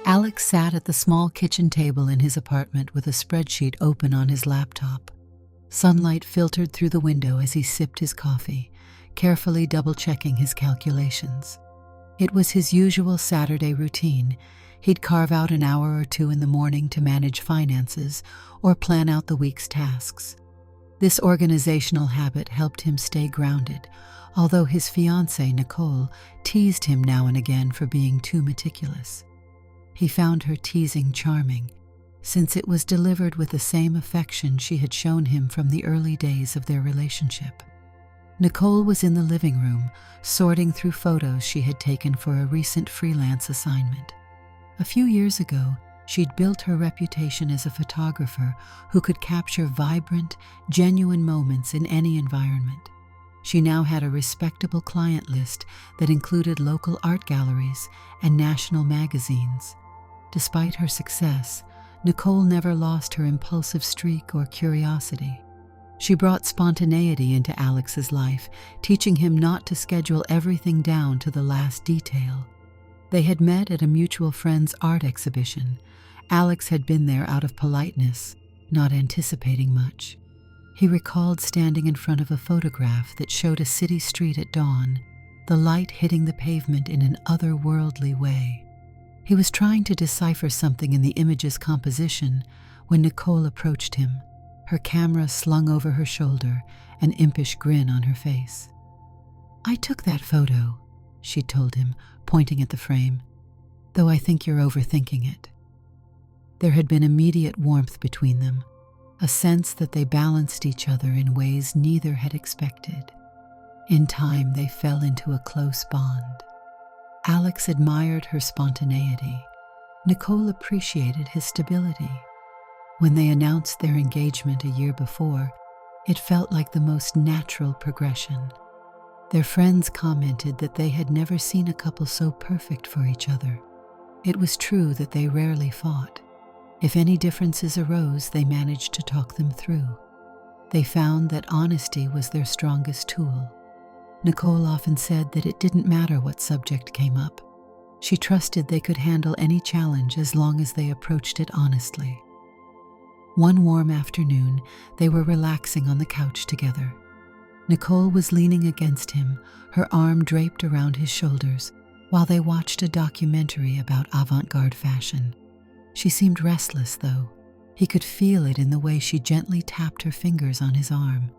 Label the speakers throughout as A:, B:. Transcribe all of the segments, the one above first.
A: Alex sat at the small kitchen table in his apartment with a spreadsheet open on his laptop. Sunlight filtered through the window as he sipped his coffee, carefully double-checking his calculations. It was his usual Saturday routine. He'd carve out an hour or two in the morning to manage finances or plan out the week's tasks. This organizational habit helped him stay grounded, although his fiancée, Nicole, teased him now and again for being too meticulous. He found her teasing charming, since it was delivered with the same affection she had shown him from the early days of their relationship. Nicole was in the living room, sorting through photos she had taken for a recent freelance assignment. A few years ago, she'd built her reputation as a photographer who could capture vibrant, genuine moments in any environment. She now had a respectable client list that included local art galleries and national magazines. Despite her success, Nicole never lost her impulsive streak or curiosity. She brought spontaneity into Alex's life, teaching him not to schedule everything down to the last detail. They had met at a mutual friend's art exhibition. Alex had been there out of politeness, not anticipating much. He recalled standing in front of a photograph that showed a city street at dawn, the light hitting the pavement in an otherworldly way. He was trying to decipher something in the image's composition when Nicole approached him, her camera slung over her shoulder, an impish grin on her face. "I took that photo," she told him, pointing at the frame, "though I think you're overthinking it." There had been immediate warmth between them, a sense that they balanced each other in ways neither had expected. In time, they fell into a close bond. Alex admired her spontaneity. Nicole appreciated his stability. When they announced their engagement a year before, it felt like the most natural progression. Their friends commented that they had never seen a couple so perfect for each other. It was true that they rarely fought. If any differences arose, they managed to talk them through. They found that honesty was their strongest tool. Nicole often said that it didn't matter what subject came up. She trusted they could handle any challenge as long as they approached it honestly. One warm afternoon, they were relaxing on the couch together. Nicole was leaning against him, her arm draped around his shoulders, while they watched a documentary about avant-garde fashion. She seemed restless, though. He could feel it in the way she gently tapped her fingers on his arm.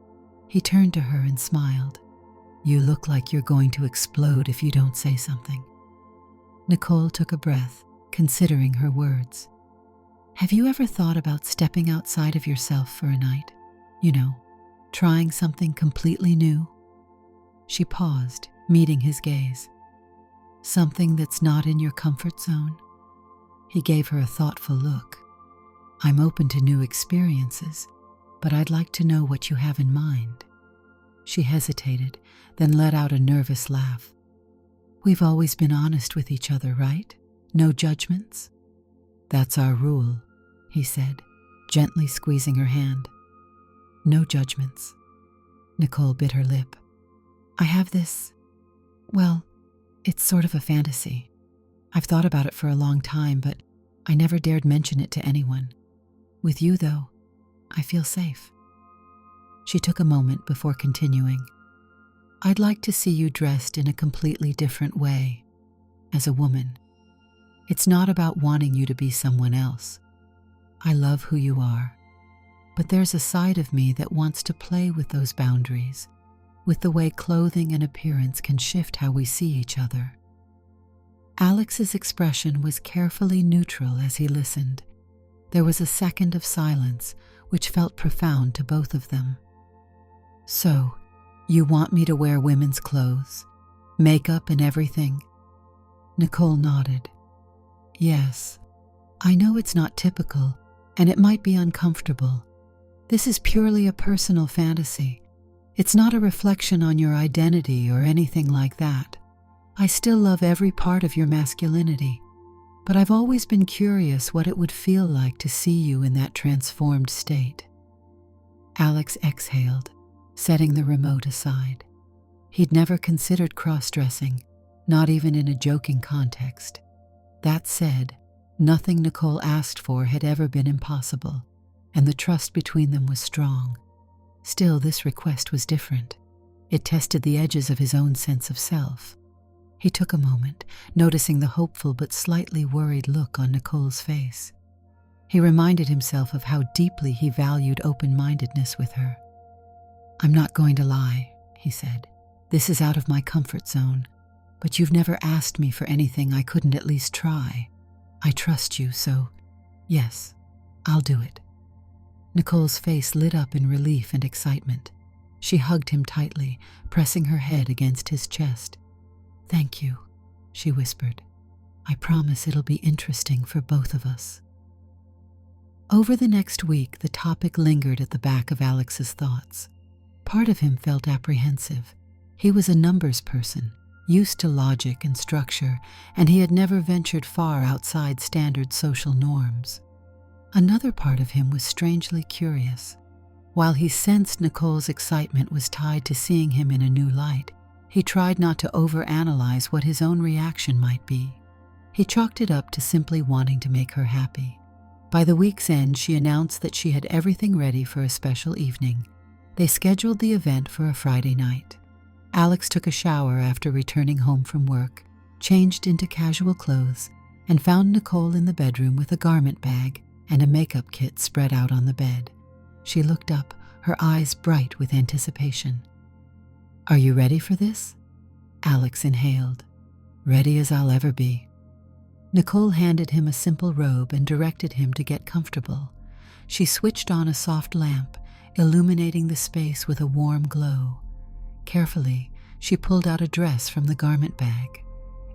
A: He turned to her and smiled. "You look like you're going to explode if you don't say something." Nicole took a breath, considering her words. "Have you ever thought about stepping outside of yourself for a night? You know, trying something completely new?" She paused, meeting his gaze. "Something that's not in your comfort zone?" He gave her a thoughtful look. "I'm open to new experiences, but I'd like to know what you have in mind." She hesitated, then let out a nervous laugh. "We've always been honest with each other, right? No judgments?" "That's our rule," he said, gently squeezing her hand. "No judgments." Nicole bit her lip. "I have this, well, it's sort of a fantasy. I've thought about it for a long time, but I never dared mention it to anyone. With you, though, I feel safe." She took a moment before continuing. "I'd like to see you dressed in a completely different way, as a woman. It's not about wanting you to be someone else. I love who you are, but there's a side of me that wants to play with those boundaries, with the way clothing and appearance can shift how we see each other." Alex's expression was carefully neutral as he listened. There was a second of silence, which felt profound to both of them. "So, you want me to wear women's clothes, makeup and everything?" Nicole nodded. "Yes. I know it's not typical, and it might be uncomfortable. This is purely a personal fantasy. It's not a reflection on your identity or anything like that. I still love every part of your masculinity, but I've always been curious what it would feel like to see you in that transformed state." Alex exhaled, setting the remote aside. He'd never considered cross-dressing, not even in a joking context. That said, Nothing Nicole asked for had ever been impossible, and the trust between them was strong. Still, this request was different. It tested the edges of his own sense of self. He took a moment, noticing the hopeful but slightly worried look on Nicole's face. He reminded himself of how deeply he valued open-mindedness with her. "I'm not going to lie," he said. "This is out of my comfort zone, but you've never asked me for anything I couldn't at least try. I trust you, so yes, I'll do it." Nicole's face lit up in relief and excitement. She hugged him tightly, pressing her head against his chest. "Thank you," she whispered. "I promise it'll be interesting for both of us." Over the next week, the topic lingered at the back of Alex's thoughts. Part of him felt apprehensive. He was a numbers person, used to logic and structure, and he had never ventured far outside standard social norms. Another part of him was strangely curious. While he sensed Nicole's excitement was tied to seeing him in a new light, he tried not to overanalyze what his own reaction might be. He chalked it up to simply wanting to make her happy. By the week's end, she announced that she had everything ready for a special evening. They scheduled the event for a Friday night. Alex took a shower after returning home from work, changed into casual clothes, and found Nicole in the bedroom with a garment bag and a makeup kit spread out on the bed. She looked up, her eyes bright with anticipation. "Are you ready for this?" Alex inhaled. "Ready as I'll ever be." Nicole handed him a simple robe and directed him to get comfortable. She switched on a soft lamp, illuminating the space with a warm glow. Carefully, she pulled out a dress from the garment bag.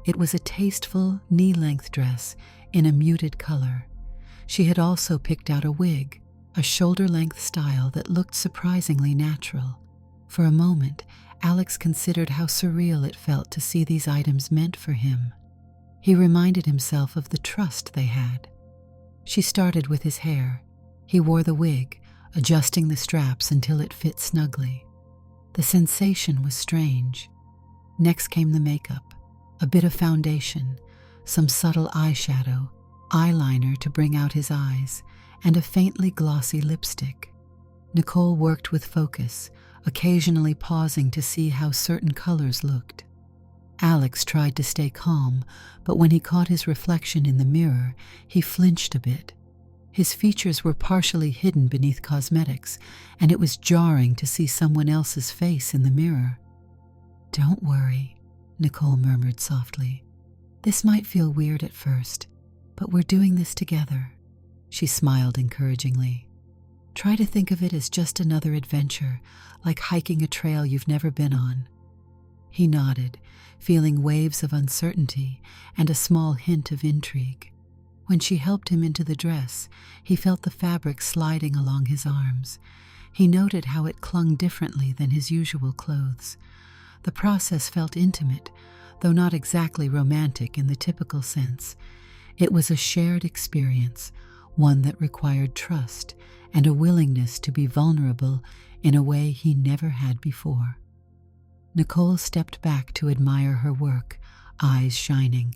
A: It was a tasteful, knee-length dress in a muted color. She had also picked out a wig, a shoulder-length style that looked surprisingly natural. For a moment, Alex considered how surreal it felt to see these items meant for him. He reminded himself of the trust they had. She started with his hair. He wore the wig, adjusting the straps until it fit snugly. The sensation was strange. Next came the makeup, a bit of foundation, some subtle eyeshadow, eyeliner to bring out his eyes, and a faintly glossy lipstick. Nicole worked with focus, occasionally pausing to see how certain colors looked. Alex tried to stay calm, but when he caught his reflection in the mirror, he flinched a bit. His features were partially hidden beneath cosmetics, and it was jarring to see someone else's face in the mirror. "Don't worry," Nicole murmured softly. "This might feel weird at first, but we're doing this together." She smiled encouragingly. "Try to think of it as just another adventure, like hiking a trail you've never been on." He nodded, feeling waves of uncertainty and a small hint of intrigue. When she helped him into the dress, he felt the fabric sliding along his arms. He noted how it clung differently than his usual clothes. The process felt intimate, though not exactly romantic in the typical sense. It was a shared experience, one that required trust and a willingness to be vulnerable in a way he never had before. Nicole stepped back to admire her work, eyes shining.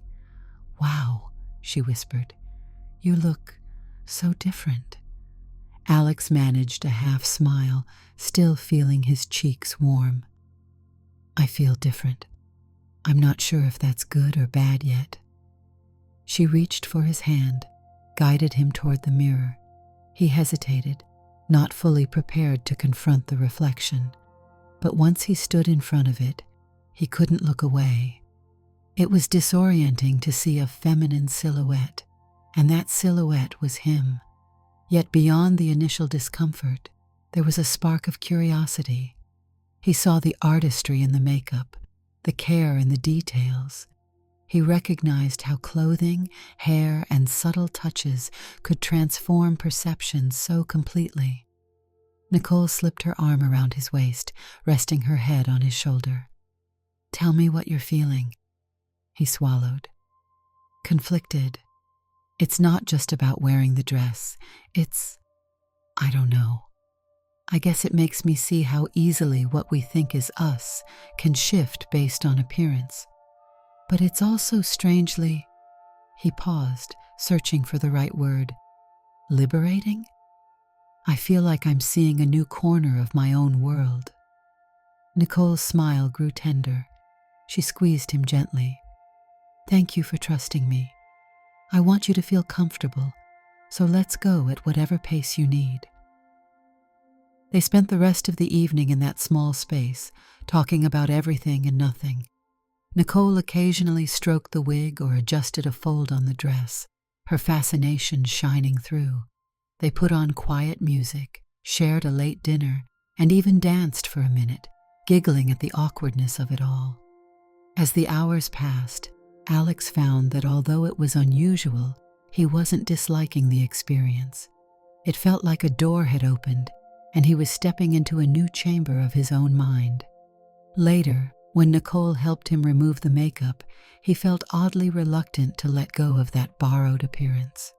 A: "Wow," she whispered. "You look so different." Alex managed a half smile, still feeling his cheeks warm. "I feel different. I'm not sure if that's good or bad yet." She reached for his hand, guided him toward the mirror. He hesitated, not fully prepared to confront the reflection. But once he stood in front of it, he couldn't look away. It was disorienting to see a feminine silhouette, and that silhouette was him. Yet beyond the initial discomfort, there was a spark of curiosity. He saw the artistry in the makeup, the care in the details. He recognized how clothing, hair, and subtle touches could transform perception so completely. Nicole slipped her arm around his waist, resting her head on his shoulder. "Tell me what you're feeling." He swallowed. "Conflicted. It's not just about wearing the dress. I don't know. I guess it makes me see how easily what we think is us can shift based on appearance. But it's also strangely—" He paused, searching for the right word. Liberating? I feel like I'm seeing a new corner of my own world. Nicole's smile grew tender. She squeezed him gently. Thank you for trusting me. I want you to feel comfortable, so let's go at whatever pace you need. They spent the rest of the evening in that small space, talking about everything and nothing. Nicole occasionally stroked the wig or adjusted a fold on the dress, her fascination shining through. They put on quiet music, shared a late dinner, and even danced for a minute, giggling at the awkwardness of it all. As the hours passed, Alex found that although it was unusual, he wasn't disliking the experience. It felt like a door had opened, and he was stepping into a new chamber of his own mind. Later, when Nicole helped him remove the makeup, he felt oddly reluctant to let go of that borrowed appearance.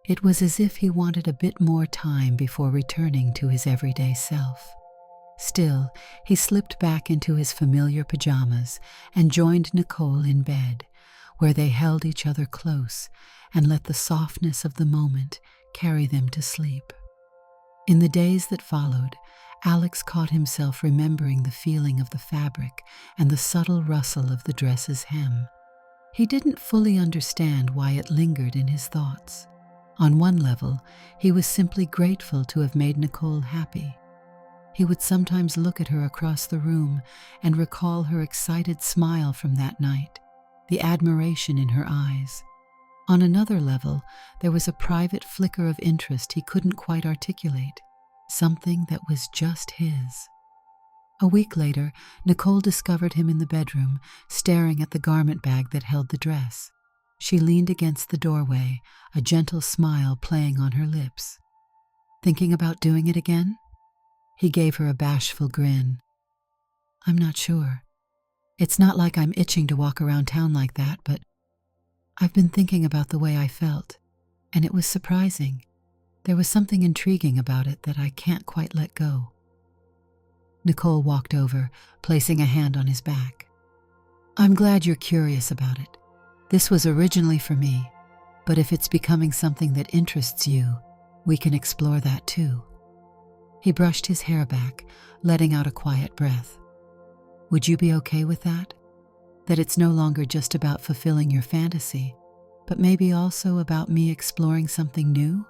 A: It was as if he wanted a bit more time before returning to his everyday self. Still, he slipped back into his familiar pajamas and joined Nicole in bed, where they held each other close and let the softness of the moment carry them to sleep. In the days that followed, Alex caught himself remembering the feeling of the fabric and the subtle rustle of the dress's hem. He didn't fully understand why it lingered in his thoughts. On one level, he was simply grateful to have made Nicole happy. He would sometimes look at her across the room and recall her excited smile from that night, the admiration in her eyes. On another level, there was a private flicker of interest he couldn't quite articulate, something that was just his. A week later, Nicole discovered him in the bedroom, staring at the garment bag that held the dress. She leaned against the doorway, a gentle smile playing on her lips. Thinking about doing it again? He gave her a bashful grin. I'm not sure. It's not like I'm itching to walk around town like that, but I've been thinking about the way I felt, and it was surprising. There was something intriguing about it that I can't quite let go. Nicole walked over, placing a hand on his back. I'm glad you're curious about it. This was originally for me, but if it's becoming something that interests you, we can explore that too. He brushed his hair back, letting out a quiet breath. Would you be okay with that? That it's no longer just about fulfilling your fantasy, but maybe also about me exploring something new?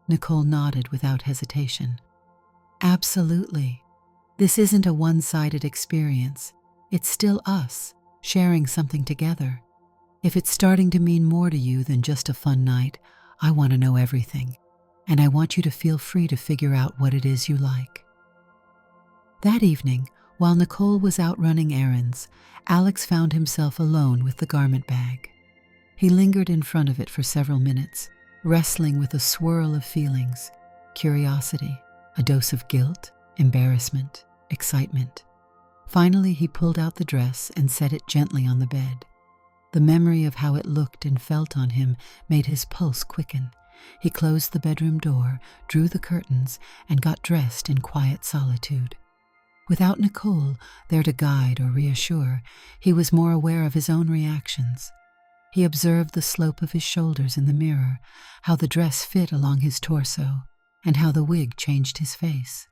A: Nicole nodded without hesitation. Absolutely. This isn't a one-sided experience. It's still us, sharing something together. If it's starting to mean more to you than just a fun night, I want to know everything. And I want you to feel free to figure out what it is you like. That evening, while Nicole was out running errands, Alex found himself alone with the garment bag. He lingered in front of it for several minutes, wrestling with a swirl of feelings: curiosity, a dose of guilt, embarrassment, excitement. Finally, he pulled out the dress and set it gently on the bed. The memory of how it looked and felt on him made his pulse quicken. He closed the bedroom door, drew the curtains, and got dressed in quiet solitude. Without Nicole there to guide or reassure, he was more aware of his own reactions. He observed the slope of his shoulders in the mirror, how the dress fit along his torso, and how the wig changed his face.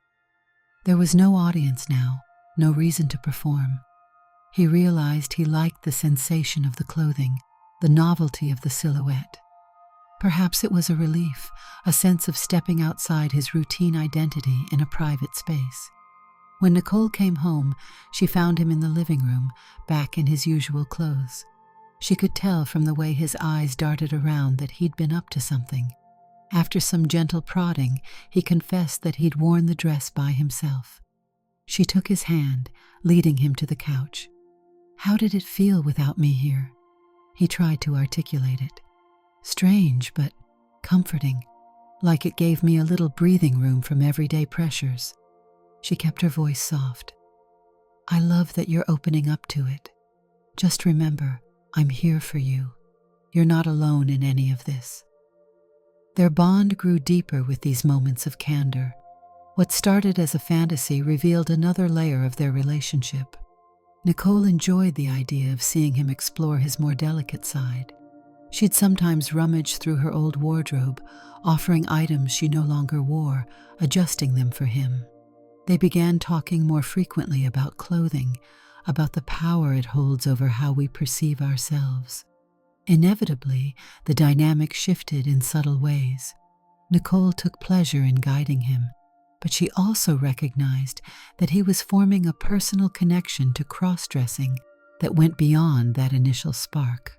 A: There was no audience now, no reason to perform. He realized he liked the sensation of the clothing, the novelty of the silhouette. Perhaps it was a relief, a sense of stepping outside his routine identity in a private space. When Nicole came home, she found him in the living room, back in his usual clothes. She could tell from the way his eyes darted around that he'd been up to something. After some gentle prodding, he confessed that he'd worn the dress by himself. She took his hand, leading him to the couch. How did it feel without me here? He tried to articulate it. Strange, but comforting, like it gave me a little breathing room from everyday pressures. She kept her voice soft. I love that you're opening up to it. Just remember, I'm here for you. You're not alone in any of this. Their bond grew deeper with these moments of candor. What started as a fantasy revealed another layer of their relationship. Nicole enjoyed the idea of seeing him explore his more delicate side. She'd sometimes rummage through her old wardrobe, offering items she no longer wore, adjusting them for him. They began talking more frequently about clothing, about the power it holds over how we perceive ourselves. Inevitably, the dynamic shifted in subtle ways. Nicole took pleasure in guiding him, but she also recognized that he was forming a personal connection to cross-dressing that went beyond that initial spark.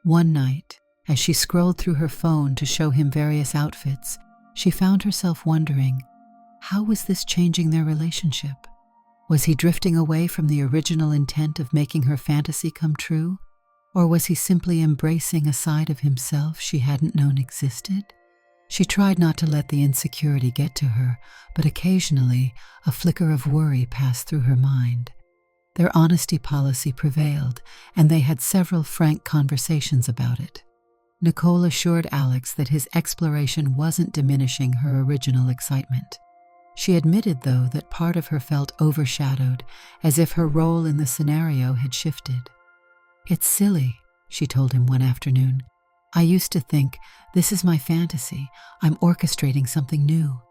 A: One night, as she scrolled through her phone to show him various outfits, she found herself wondering, how was this changing their relationship? Was he drifting away from the original intent of making her fantasy come true? Or was he simply embracing a side of himself she hadn't known existed? She tried not to let the insecurity get to her, but occasionally a flicker of worry passed through her mind. Their honesty policy prevailed, and they had several frank conversations about it. Nicole assured Alex that his exploration wasn't diminishing her original excitement. She admitted, though, that part of her felt overshadowed, as if her role in the scenario had shifted. "It's silly," she told him one afternoon. "I used to think, this is my fantasy, I'm orchestrating something new.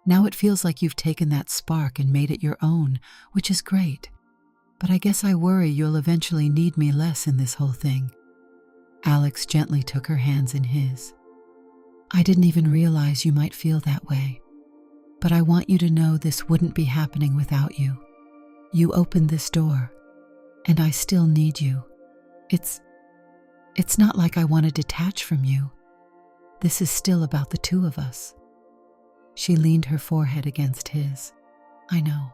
A: Now it feels like you've taken that spark and made it your own, which is great. But I guess I worry you'll eventually need me less in this whole thing." Alex gently took her hands in his. "I didn't even realize you might feel that way. But I want you to know this wouldn't be happening without you. You opened this door, and I still need you. It's not like I want to detach from you. This is still about the two of us." She leaned her forehead against his. "I know.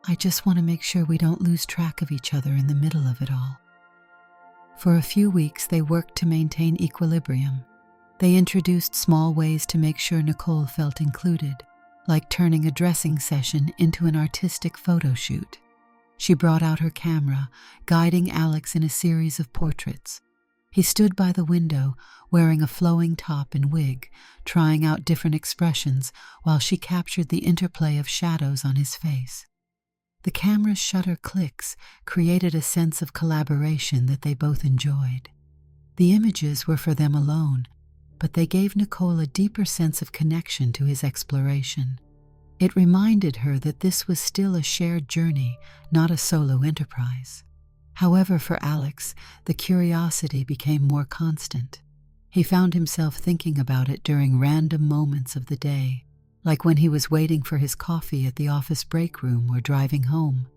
A: I just want to make sure we don't lose track of each other in the middle of it all." For a few weeks, they worked to maintain equilibrium. They introduced small ways to make sure Nicole felt included, like turning a dressing session into an artistic photo shoot. She brought out her camera, guiding Alex in a series of portraits. He stood by the window, wearing a flowing top and wig, trying out different expressions while she captured the interplay of shadows on his face. The camera's shutter clicks created a sense of collaboration that they both enjoyed. The images were for them alone, but they gave Nicole a deeper sense of connection to his exploration. It reminded her that this was still a shared journey, not a solo enterprise. However, for Alex, the curiosity became more constant. He found himself thinking about it during random moments of the day, like when he was waiting for his coffee at the office break room or driving home.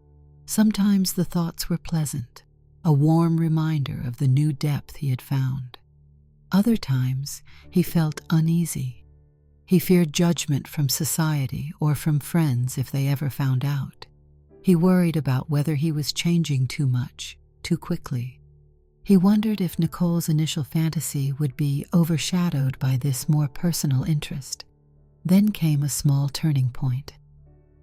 A: Sometimes the thoughts were pleasant, a warm reminder of the new depth he had found. Other times, he felt uneasy. He feared judgment from society or from friends if they ever found out. He worried about whether he was changing too much, too quickly. He wondered if Nicole's initial fantasy would be overshadowed by this more personal interest. Then came a small turning point.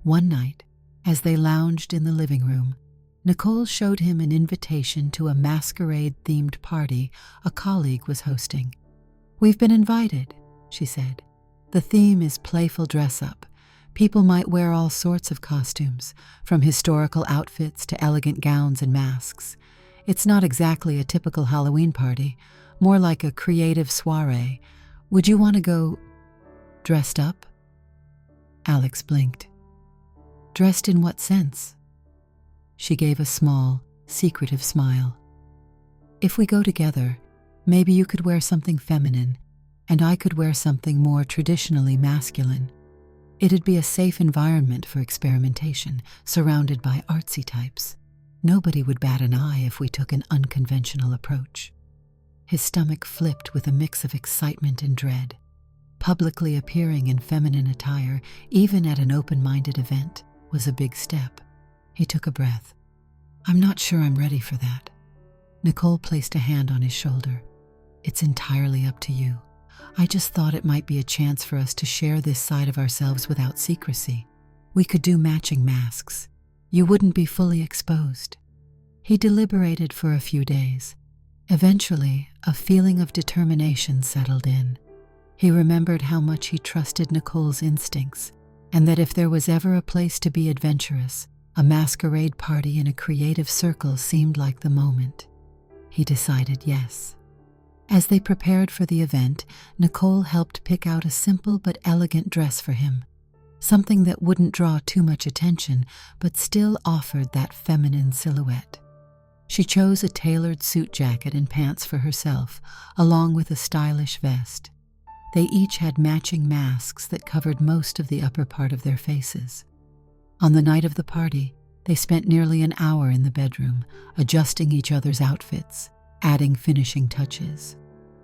A: One night, as they lounged in the living room, Nicole showed him an invitation to a masquerade-themed party a colleague was hosting. "We've been invited," she said. "The theme is playful dress-up. People might wear all sorts of costumes, from historical outfits to elegant gowns and masks. It's not exactly a typical Halloween party, more like a creative soiree. Would you want to go dressed up?" Alex blinked. "Dressed in what sense?" She gave a small, secretive smile. "If we go together, maybe you could wear something feminine, and I could wear something more traditionally masculine. It'd be a safe environment for experimentation, surrounded by artsy types. Nobody would bat an eye if we took an unconventional approach." His stomach flipped with a mix of excitement and dread. Publicly appearing in feminine attire, even at an open-minded event, was a big step. He took a breath. "I'm not sure I'm ready for that." Nicole placed a hand on his shoulder. "It's entirely up to you. I just thought it might be a chance for us to share this side of ourselves without secrecy. We could do matching masks. You wouldn't be fully exposed." He deliberated for a few days. Eventually, a feeling of determination settled in. He remembered how much he trusted Nicole's instincts, and that if there was ever a place to be adventurous, a masquerade party in a creative circle seemed like the moment. He decided yes. As they prepared for the event, Nicole helped pick out a simple but elegant dress for him, something that wouldn't draw too much attention but still offered that feminine silhouette. She chose a tailored suit jacket and pants for herself, along with a stylish vest. They each had matching masks that covered most of the upper part of their faces. On the night of the party, they spent nearly an hour in the bedroom, adjusting each other's outfits, adding finishing touches.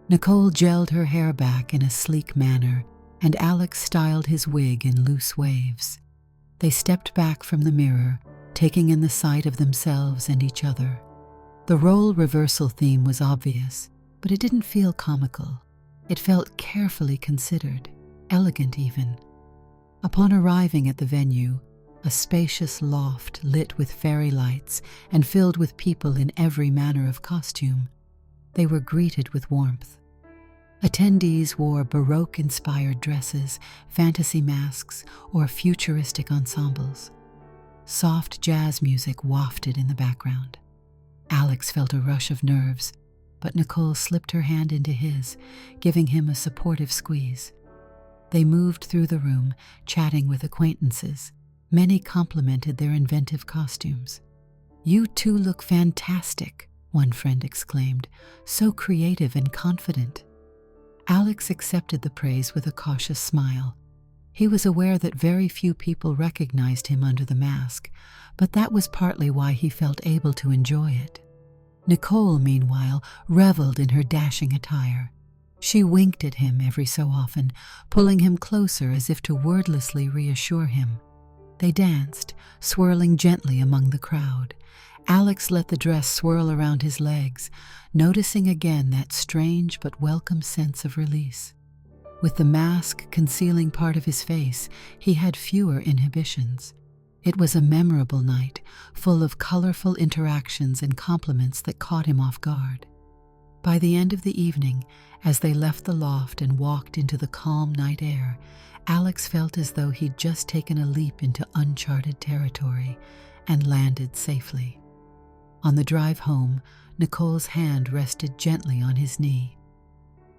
A: Nicole gelled her hair back in a sleek manner, and Alex styled his wig in loose waves. They stepped back from the mirror, taking in the sight of themselves and each other. The role reversal theme was obvious, but it didn't feel comical. It felt carefully considered, elegant even. Upon arriving at the venue, a spacious loft lit with fairy lights and filled with people in every manner of costume, they were greeted with warmth. Attendees wore Baroque-inspired dresses, fantasy masks, or futuristic ensembles. Soft jazz music wafted in the background. Alex felt a rush of nerves, but Nicole slipped her hand into his, giving him a supportive squeeze. They moved through the room, chatting with acquaintances. Many complimented their inventive costumes. "You two look fantastic," one friend exclaimed, "so creative and confident." Alex accepted the praise with a cautious smile. He was aware that very few people recognized him under the mask, but that was partly why he felt able to enjoy it. Nicole, meanwhile, reveled in her dashing attire. She winked at him every so often, pulling him closer as if to wordlessly reassure him. They danced, swirling gently among the crowd. Alex let the dress swirl around his legs, noticing again that strange but welcome sense of release. With the mask concealing part of his face, he had fewer inhibitions. It was a memorable night, full of colorful interactions and compliments that caught him off guard. By the end of the evening, as they left the loft and walked into the calm night air, Alex felt as though he'd just taken a leap into uncharted territory and landed safely. On the drive home, Nicole's hand rested gently on his knee.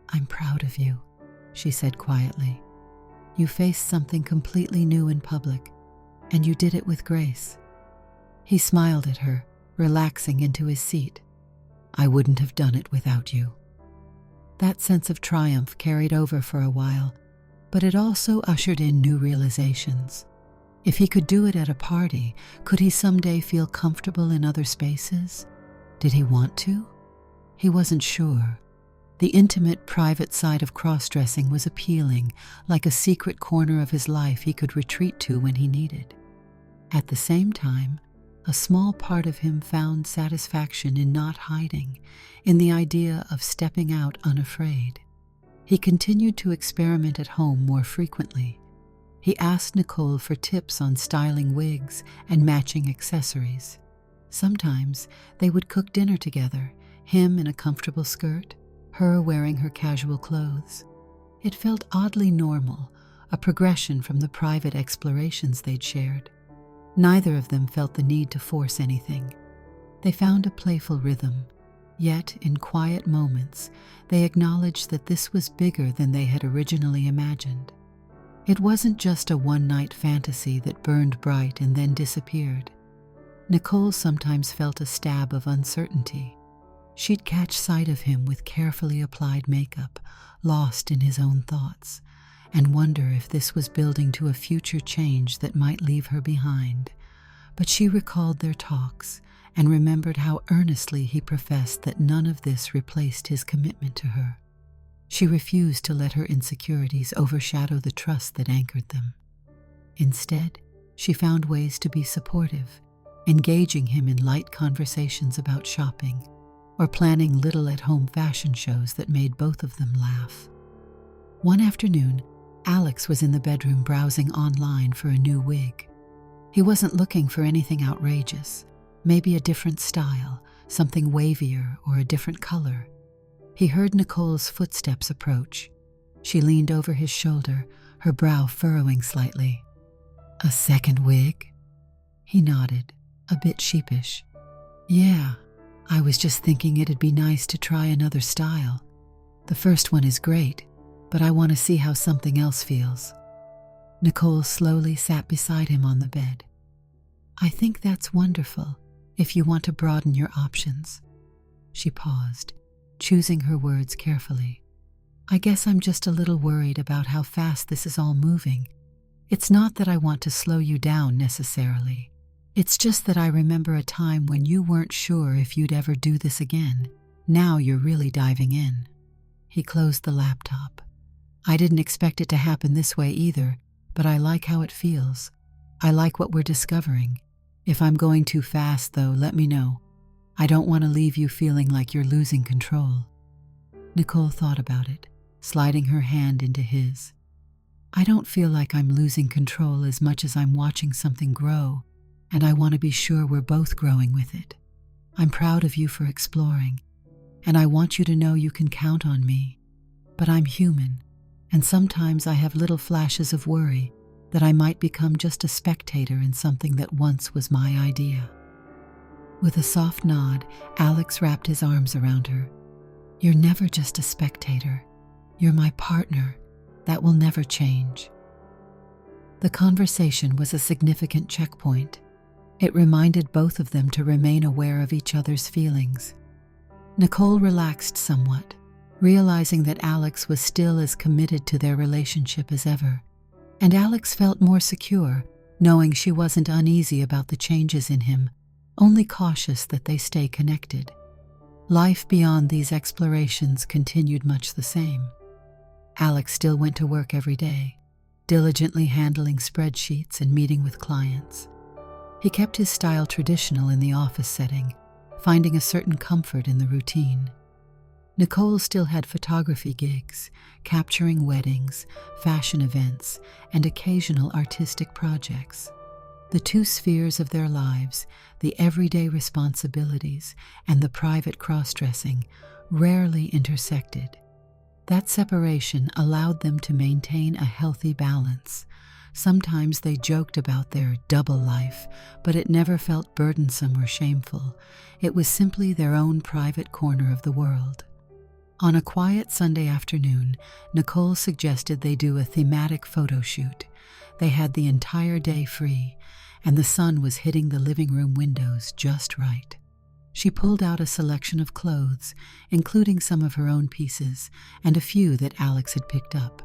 A: "I'm proud of you," she said quietly. "You faced something completely new in public, and you did it with grace." He smiled at her, relaxing into his seat. "I wouldn't have done it without you." That sense of triumph carried over for a while, but it also ushered in new realizations. If he could do it at a party, could he someday feel comfortable in other spaces? Did he want to? He wasn't sure. The intimate, private side of cross-dressing was appealing, like a secret corner of his life he could retreat to when he needed. At the same time, a small part of him found satisfaction in not hiding, in the idea of stepping out unafraid. He continued to experiment at home more frequently. He asked Nicole for tips on styling wigs and matching accessories. Sometimes they would cook dinner together, him in a comfortable skirt, her wearing her casual clothes. It felt oddly normal, a progression from the private explorations they'd shared. Neither of them felt the need to force anything. They found a playful rhythm, yet in quiet moments, they acknowledged that this was bigger than they had originally imagined. It wasn't just a one-night fantasy that burned bright and then disappeared. Nicole sometimes felt a stab of uncertainty. She'd catch sight of him with carefully applied makeup, lost in his own thoughts, and wonder if this was building to a future change that might leave her behind. But she recalled their talks and remembered how earnestly he professed that none of this replaced his commitment to her. She refused to let her insecurities overshadow the trust that anchored them. Instead, she found ways to be supportive, engaging him in light conversations about shopping, or planning little at-home fashion shows that made both of them laugh. One afternoon, Alex was in the bedroom browsing online for a new wig. He wasn't looking for anything outrageous, maybe a different style, something wavier or a different color. He heard Nicole's footsteps approach. She leaned over his shoulder, her brow furrowing slightly. "A second wig?" He nodded, a bit sheepish. "Yeah, I was just thinking it'd be nice to try another style." The first one is great, but I want to see how something else feels. Nicole slowly sat beside him on the bed. I think that's wonderful, if you want to broaden your options. She paused, choosing her words carefully. I guess I'm just a little worried about how fast this is all moving. It's not that I want to slow you down necessarily. It's just that I remember a time when you weren't sure if you'd ever do this again. Now you're really diving in. He closed the laptop. I didn't expect it to happen this way either, but I like how it feels. I like what we're discovering. If I'm going too fast, though, let me know. I don't want to leave you feeling like you're losing control. Nicole thought about it, sliding her hand into his. I don't feel like I'm losing control as much as I'm watching something grow, and I want to be sure we're both growing with it. I'm proud of you for exploring, and I want you to know you can count on me. But I'm human, and sometimes I have little flashes of worry that I might become just a spectator in something that once was my idea. With a soft nod, Alex wrapped his arms around her. You're never just a spectator. You're my partner. That will never change. The conversation was a significant checkpoint. It reminded both of them to remain aware of each other's feelings. Nicole relaxed somewhat, realizing that Alex was still as committed to their relationship as ever, and Alex felt more secure, knowing she wasn't uneasy about the changes in him, only cautious that they stay connected. Life beyond these explorations continued much the same. Alex still went to work every day, diligently handling spreadsheets and meeting with clients. He kept his style traditional in the office setting, finding a certain comfort in the routine. Nicole still had photography gigs, capturing weddings, fashion events, and occasional artistic projects. The two spheres of their lives, the everyday responsibilities and the private crossdressing, rarely intersected. That separation allowed them to maintain a healthy balance. Sometimes they joked about their double life, but it never felt burdensome or shameful. It was simply their own private corner of the world. On a quiet Sunday afternoon, Nicole suggested they do a thematic photo shoot. They had the entire day free, and the sun was hitting the living room windows just right. She pulled out a selection of clothes, including some of her own pieces and a few that Alex had picked up.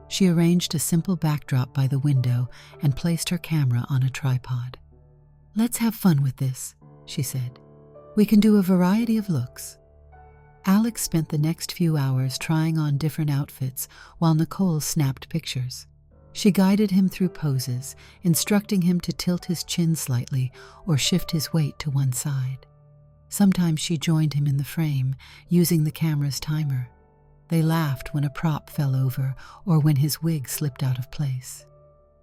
A: She arranged a simple backdrop by the window and placed her camera on a tripod. Let's have fun with this, she said. We can do a variety of looks. Alex spent the next few hours trying on different outfits while Nicole snapped pictures. She guided him through poses, instructing him to tilt his chin slightly or shift his weight to one side. Sometimes she joined him in the frame, using the camera's timer. They laughed when a prop fell over or when his wig slipped out of place.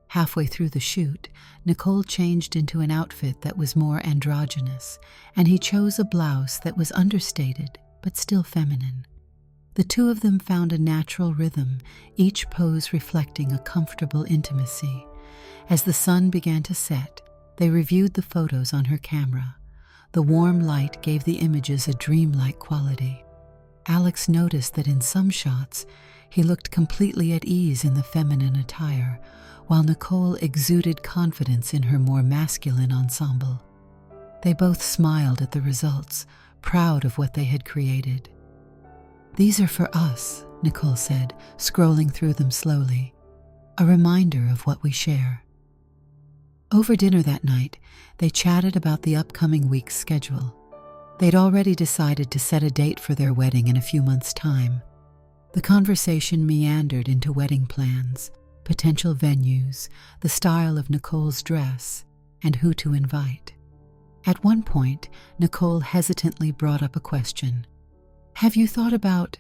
A: Halfway through the shoot, Nicole changed into an outfit that was more androgynous, and he chose a blouse that was understated but still feminine. The two of them found a natural rhythm, each pose reflecting a comfortable intimacy. As the sun began to set, they reviewed the photos on her camera. The warm light gave the images a dreamlike quality. Alex noticed that in some shots, he looked completely at ease in the feminine attire, while Nicole exuded confidence in her more masculine ensemble. They both smiled at the results, proud of what they had created. These are for us, Nicole said, scrolling through them slowly. A reminder of what we share. Over dinner that night, they chatted about the upcoming week's schedule. They'd already decided to set a date for their wedding in a few months' time. The conversation meandered into wedding plans, potential venues, the style of Nicole's dress, and who to invite. At one point, Nicole hesitantly brought up a question. Have you thought about,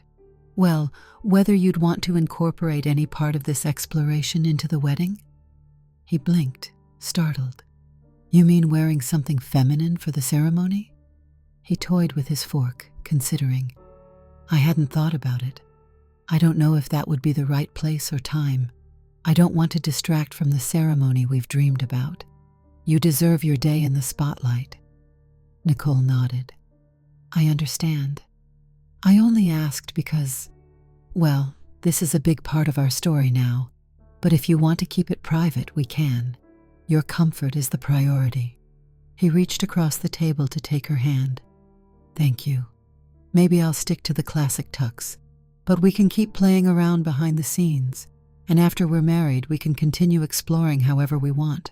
A: whether you'd want to incorporate any part of this exploration into the wedding? He blinked, startled. You mean wearing something feminine for the ceremony? He toyed with his fork, considering. I hadn't thought about it. I don't know if that would be the right place or time. I don't want to distract from the ceremony we've dreamed about. You deserve your day in the spotlight. Nicole nodded. I understand. I only asked because Well, this is a big part of our story now, but if you want to keep it private, we can. Your comfort is the priority. He reached across the table to take her hand. Thank you. Maybe I'll stick to the classic tux, but we can keep playing around behind the scenes, and after we're married, we can continue exploring however we want.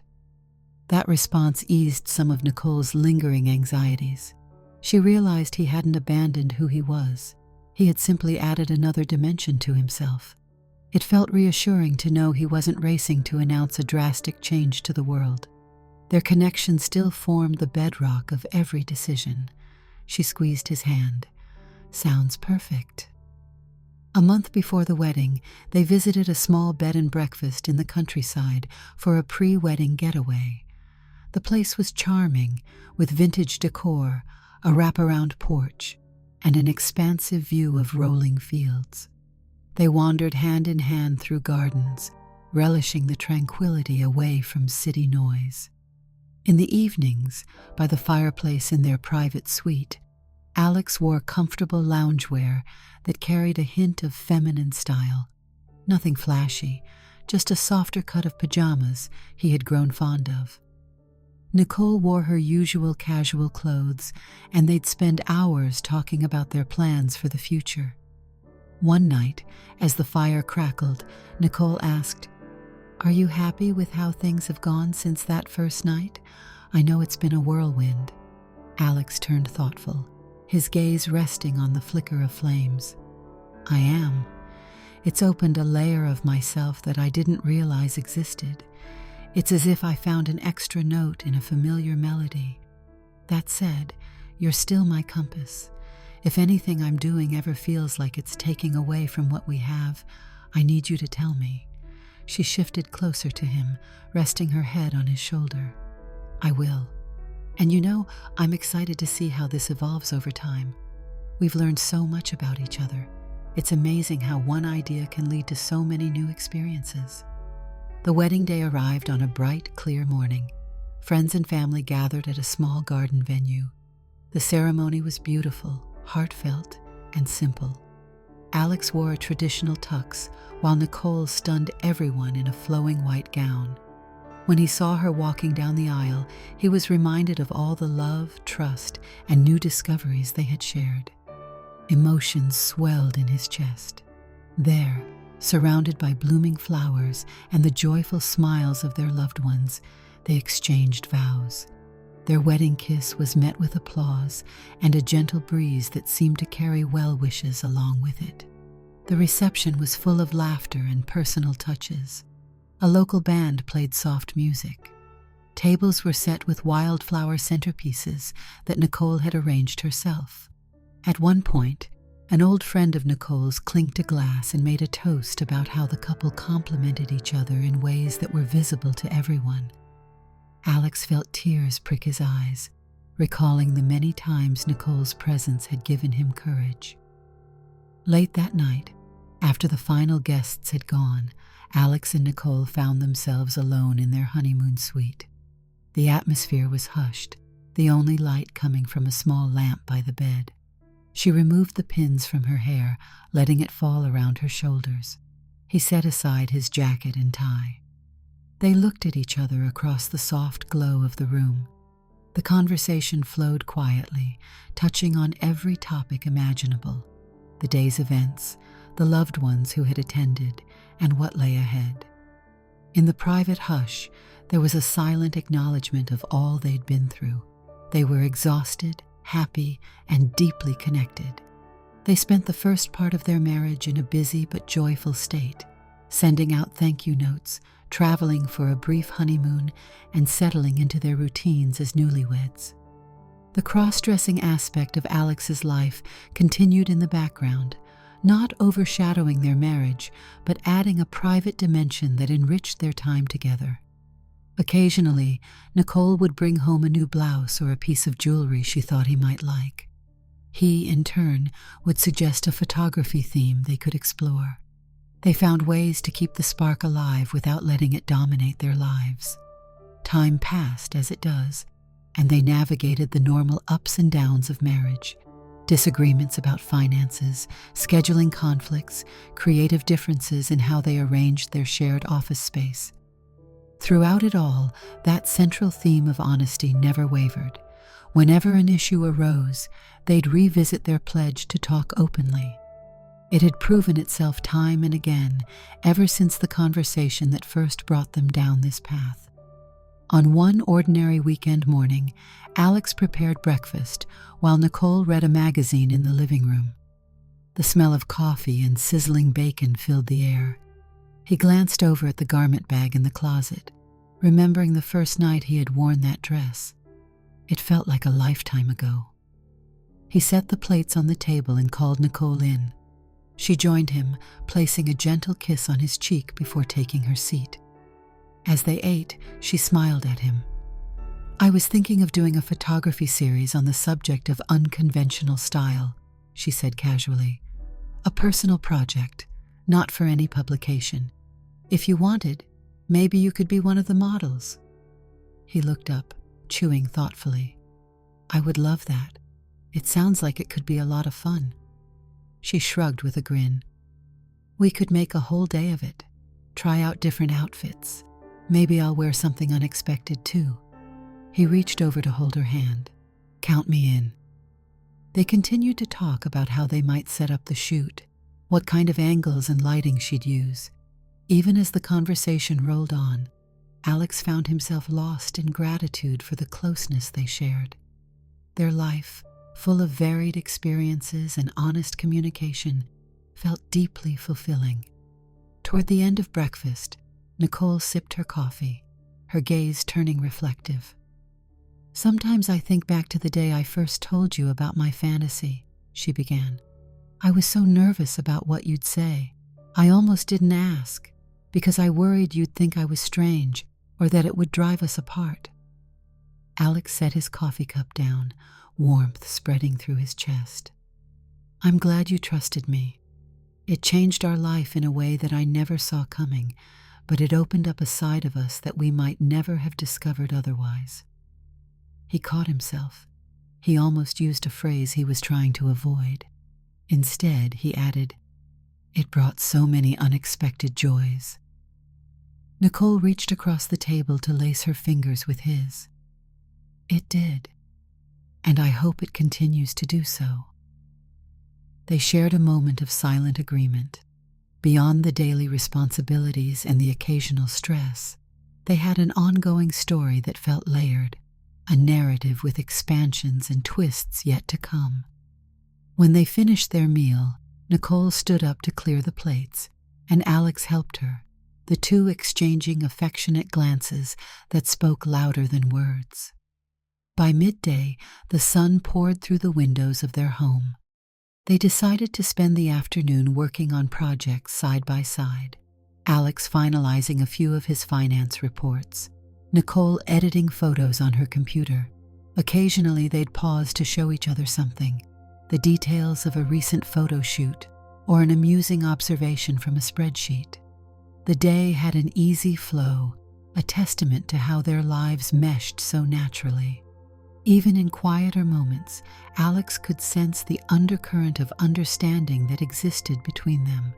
A: That response eased some of Nicole's lingering anxieties. She realized he hadn't abandoned who he was. He had simply added another dimension to himself. It felt reassuring to know he wasn't racing to announce a drastic change to the world. Their connection still formed the bedrock of every decision. She squeezed his hand. Sounds perfect. A month before the wedding, they visited a small bed and breakfast in the countryside for a pre-wedding getaway. The place was charming, with vintage decor, a wraparound porch, and an expansive view of rolling fields. They wandered hand in hand through gardens, relishing the tranquility away from city noise. In the evenings, by the fireplace in their private suite, Alex wore comfortable loungewear that carried a hint of feminine style. Nothing flashy, just a softer cut of pajamas he had grown fond of. Nicole wore her usual casual clothes, and they'd spend hours talking about their plans for the future. One night, as the fire crackled, Nicole asked, "Are you happy with how things have gone since that first night? I know it's been a whirlwind." Alex turned thoughtful, his gaze resting on the flicker of flames. "I am. It's opened a layer of myself that I didn't realize existed. It's as if I found an extra note in a familiar melody. That said, you're still my compass. If anything I'm doing ever feels like it's taking away from what we have, I need you to tell me." She shifted closer to him, resting her head on his shoulder. "I will. And you know, I'm excited to see how this evolves over time. We've learned so much about each other. It's amazing how one idea can lead to so many new experiences." The wedding day arrived on a bright, clear morning. Friends and family gathered at a small garden venue. The ceremony was beautiful, heartfelt, and simple. Alex wore a traditional tux, while Nicole stunned everyone in a flowing white gown. When he saw her walking down the aisle, he was reminded of all the love, trust, and new discoveries they had shared. Emotions swelled in his chest. There, surrounded by blooming flowers and the joyful smiles of their loved ones, they exchanged vows. Their wedding kiss was met with applause and a gentle breeze that seemed to carry well wishes along with it. The reception was full of laughter and personal touches. A local band played soft music. Tables were set with wildflower centerpieces that Nicole had arranged herself. At one point, an old friend of Nicole's clinked a glass and made a toast about how the couple complemented each other in ways that were visible to everyone. Alex felt tears prick his eyes, recalling the many times Nicole's presence had given him courage. Late that night, after the final guests had gone, Alex and Nicole found themselves alone in their honeymoon suite. The atmosphere was hushed, the only light coming from a small lamp by the bed. She removed the pins from her hair, letting it fall around her shoulders. He set aside his jacket and tie. They looked at each other across the soft glow of the room. The conversation flowed quietly, touching on every topic imaginable: the day's events, the loved ones who had attended, and what lay ahead. In the private hush, there was a silent acknowledgement of all they'd been through. They were exhausted, happy, and deeply connected. They spent the first part of their marriage in a busy but joyful state, sending out thank you notes, traveling for a brief honeymoon, and settling into their routines as newlyweds. The cross-dressing aspect of Alex's life continued in the background, not overshadowing their marriage, but adding a private dimension that enriched their time together. Occasionally, Nicole would bring home a new blouse or a piece of jewelry she thought he might like. He, in turn, would suggest a photography theme they could explore. They found ways to keep the spark alive without letting it dominate their lives. Time passed, as it does, and they navigated the normal ups and downs of marriage. Disagreements about finances, scheduling conflicts, creative differences in how they arranged their shared office space. Throughout it all, that central theme of honesty never wavered. Whenever an issue arose, they'd revisit their pledge to talk openly. It had proven itself time and again, ever since the conversation that first brought them down this path. On one ordinary weekend morning, Alex prepared breakfast while Nicole read a magazine in the living room. The smell of coffee and sizzling bacon filled the air. He glanced over at the garment bag in the closet, remembering the first night he had worn that dress. It felt like a lifetime ago. He set the plates on the table and called Nicole in. She joined him, placing a gentle kiss on his cheek before taking her seat. As they ate, she smiled at him. "I was thinking of doing a photography series on the subject of unconventional style," she said casually. "A personal project, not for any publication. If you wanted, maybe you could be one of the models." He looked up, chewing thoughtfully. "I would love that. It sounds like it could be a lot of fun." She shrugged with a grin. "We could make a whole day of it. Try out different outfits. Maybe I'll wear something unexpected too." He reached over to hold her hand. "Count me in." They continued to talk about how they might set up the shoot, what kind of angles and lighting she'd use. Even as the conversation rolled on, Alex found himself lost in gratitude for the closeness they shared. Their life, full of varied experiences and honest communication, felt deeply fulfilling. Toward the end of breakfast, Nicole sipped her coffee, her gaze turning reflective. "Sometimes I think back to the day I first told you about my fantasy," she began. "I was so nervous about what you'd say. I almost didn't ask, because I worried you'd think I was strange or that it would drive us apart." Alex set his coffee cup down, warmth spreading through his chest. "I'm glad you trusted me. It changed our life in a way that I never saw coming, but it opened up a side of us that we might never have discovered otherwise." He caught himself. He almost used a phrase he was trying to avoid. Instead, he added, "It brought so many unexpected joys." Nicole reached across the table to lace her fingers with his. "It did. And I hope it continues to do so." They shared a moment of silent agreement. Beyond the daily responsibilities and the occasional stress, they had an ongoing story that felt layered, a narrative with expansions and twists yet to come. When they finished their meal, Nicole stood up to clear the plates, and Alex helped her, the two exchanging affectionate glances that spoke louder than words. By midday, the sun poured through the windows of their home. They decided to spend the afternoon working on projects side by side, Alex finalizing a few of his finance reports, Nicole editing photos on her computer. Occasionally they'd pause to show each other something, the details of a recent photo shoot or an amusing observation from a spreadsheet. The day had an easy flow, a testament to how their lives meshed so naturally. Even in quieter moments, Alex could sense the undercurrent of understanding that existed between them.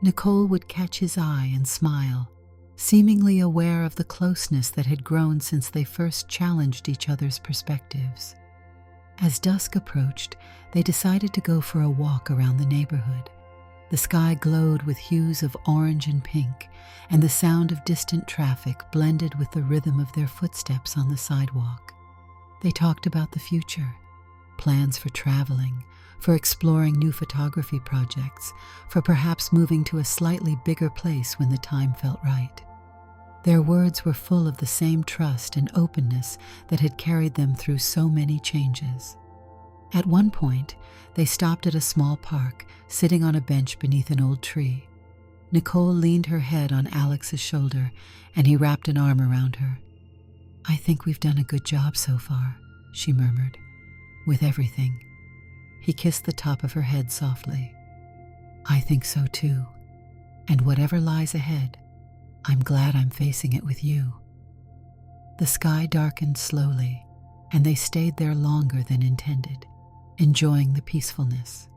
A: Nicole would catch his eye and smile, seemingly aware of the closeness that had grown since they first challenged each other's perspectives. As dusk approached, they decided to go for a walk around the neighborhood. The sky glowed with hues of orange and pink, and the sound of distant traffic blended with the rhythm of their footsteps on the sidewalk. They talked about the future, plans for traveling, for exploring new photography projects, for perhaps moving to a slightly bigger place when the time felt right. Their words were full of the same trust and openness that had carried them through so many changes. At one point, they stopped at a small park, sitting on a bench beneath an old tree. Nicole leaned her head on Alex's shoulder, and he wrapped an arm around her. "I think we've done a good job so far," she murmured, "with everything." He kissed the top of her head softly. "I think so too. And whatever lies ahead, I'm glad I'm facing it with you." The sky darkened slowly, and they stayed there longer than intended. enjoying the peacefulness.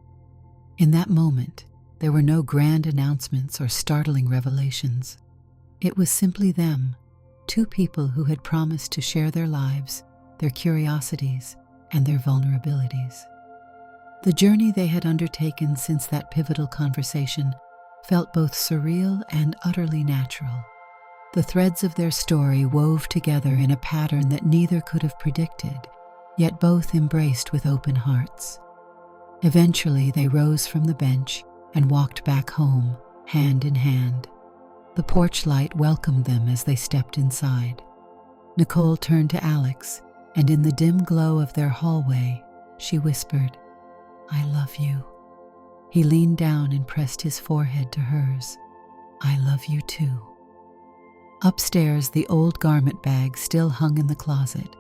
A: In that moment, there were no grand announcements or startling revelations. It was simply them, two people who had promised to share their lives, their curiosities, and their vulnerabilities. The journey they had undertaken since that pivotal conversation felt both surreal and utterly natural. The threads of their story wove together in a pattern that neither could have predicted, yet both embraced with open hearts. Eventually, they rose from the bench and walked back home, hand in hand. The porch light welcomed them as they stepped inside. Nicole turned to Alex, and in the dim glow of their hallway, she whispered, "I love you." He leaned down and pressed his forehead to hers. "I love you too." Upstairs, the old garment bag still hung in the closet,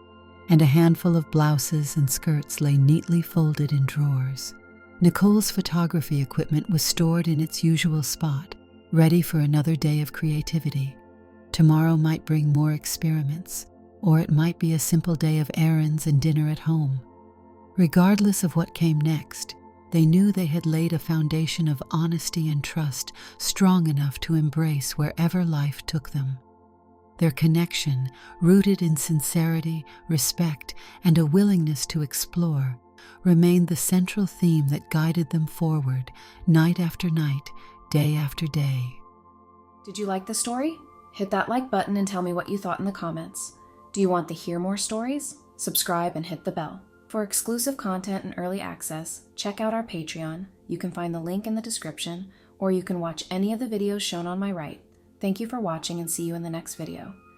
A: and a handful of blouses and skirts lay neatly folded in drawers. Nicole's photography equipment was stored in its usual spot, ready for another day of creativity. Tomorrow might bring more experiments, or it might be a simple day of errands and dinner at home. Regardless of what came next, they knew they had laid a foundation of honesty and trust strong enough to embrace wherever life took them. Their connection, rooted in sincerity, respect, and a willingness to explore, remained the central theme that guided them forward, night after night, day after day.
B: Did you like the story? Hit that like button and tell me what you thought in the comments. Do you want to hear more stories? Subscribe and hit the bell. For exclusive content and early access, check out our Patreon. You can find the link in the description, or you can watch any of the videos shown on my right. Thank you for watching and see you in the next video.